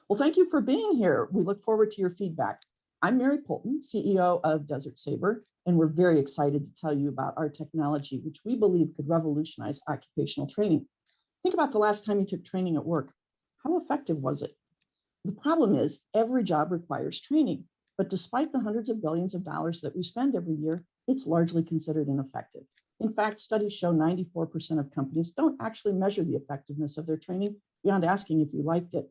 Well, thank you for being here. We look forward to your feedback. I'm Mary Poulton, CEO of Desert Saber, and we're very excited to tell you about our technology, which we believe could revolutionize occupational training. Think about the last time you took training at work. How effective was it? The problem is every job requires training, but despite the hundreds of billions of dollars that we spend every year, it's largely considered ineffective. In fact, studies show 94% of companies don't actually measure the effectiveness of their training beyond asking if you liked it.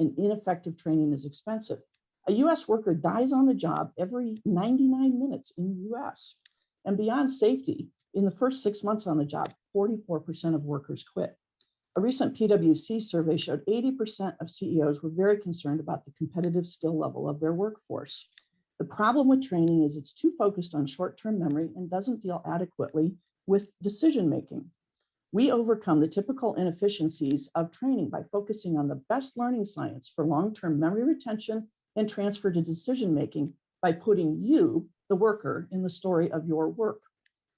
And ineffective training is expensive. A US worker dies on the job every 99 minutes in the US. And beyond safety, in the first 6 months on the job, 44% of workers quit. A recent PwC survey showed 80% of CEOs were very concerned about the competitive skill level of their workforce. The problem with training is it's too focused on short-term memory and doesn't deal adequately with decision-making. We overcome the typical inefficiencies of training by focusing on the best learning science for long-term memory retention and transfer to decision-making by putting you, the worker, in the story of your work.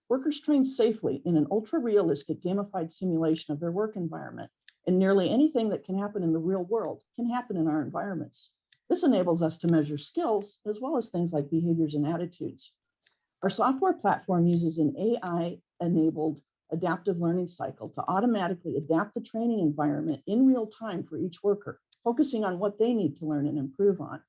Workers train safely in an ultra-realistic gamified simulation of their work environment, and nearly anything that can happen in the real world can happen in our environments. This enables us to measure skills as well as things like behaviors and attitudes. Our software platform uses an AI-enabled adaptive learning cycle to automatically adapt the training environment in real time for each worker, focusing on what they need to learn and improve on.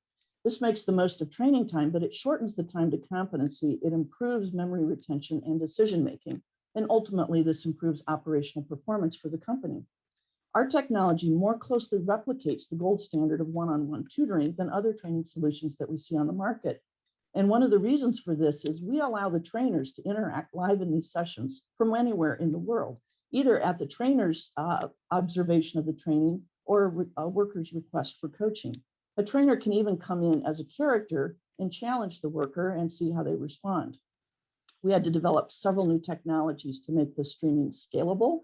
This makes the most of training time, but it shortens the time to competency. It improves memory retention and decision-making, and ultimately this improves operational performance for the company. Our technology more closely replicates the gold standard of one-on-one tutoring than other training solutions that we see on the market. And one of the reasons for this is we allow the trainers to interact live in these sessions from anywhere in the world, either at the trainer's observation of the training or a worker's request for coaching. A trainer can even come in as a character and challenge the worker and see how they respond. We had to develop several new technologies to make this streaming scalable,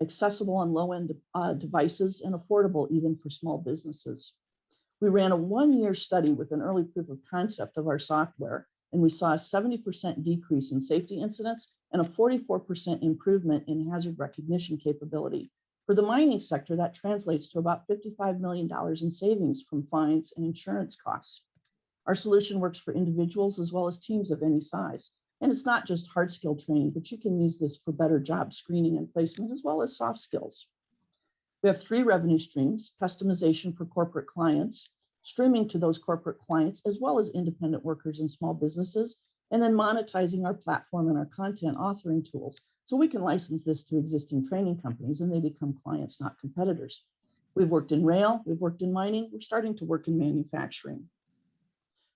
accessible on low-end devices, and affordable even for small businesses. We ran a one-year study with an early proof of concept of our software, and we saw a 70% decrease in safety incidents and a 44% improvement in hazard recognition capability. For the mining sector, that translates to about $55 million in savings from fines and insurance costs. Our solution works for individuals as well as teams of any size. And it's not just hard skill training, but you can use this for better job screening and placement as well as soft skills. We have 3 revenue streams: customization for corporate clients, streaming to those corporate clients, as well as independent workers and small businesses, and then monetizing our platform and our content authoring tools so we can license this to existing training companies and they become clients, not competitors. We've worked in rail, we've worked in mining, we're starting to work in manufacturing.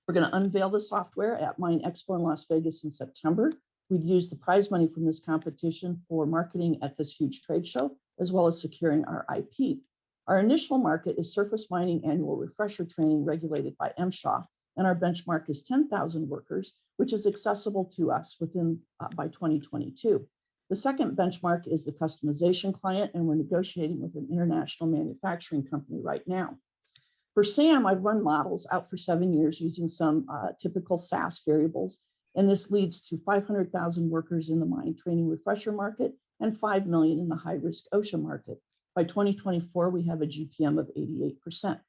We're going to unveil the software at Mine Expo in Las Vegas in September. We'd use the prize money from this competition for marketing at this huge trade show, as well as securing our IP. Our initial market is surface mining annual refresher training regulated by MSHA, and our benchmark is 10,000 workers, which is accessible to us by 2022. The second benchmark is the customization client, and we're negotiating with an international manufacturing company right now. For SAM, I've run models out for 7 years using some typical SaaS variables, and this leads to 500,000 workers in the mine training refresher market and 5 million in the high-risk OSHA market. By 2024, we have a GPM of 88%.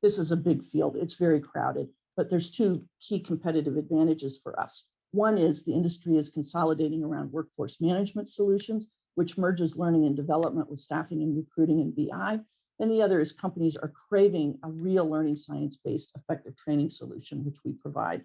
This is a big field. It's very crowded, but there's 2 key competitive advantages for us. One is the industry is consolidating around workforce management solutions, which merges learning and development with staffing and recruiting and BI. And the other is companies are craving a real learning science-based effective training solution, which we provide.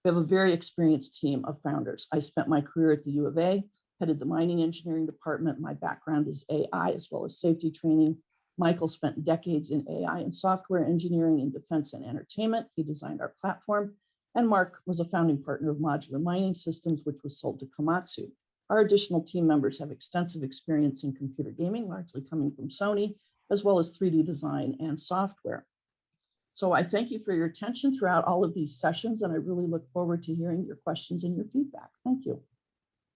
We have a very experienced team of founders. I spent my career at the U of A, headed the mining engineering department. My background is AI as well as safety training. Michael spent decades in AI and software engineering in defense and entertainment. He designed our platform. And Mark was a founding partner of Modular Mining Systems, which was sold to Komatsu. Our additional team members have extensive experience in computer gaming, largely coming from Sony, as well as 3D design and software. So I thank you for your attention throughout all of these sessions, and I really look forward to hearing your questions and your feedback. Thank you.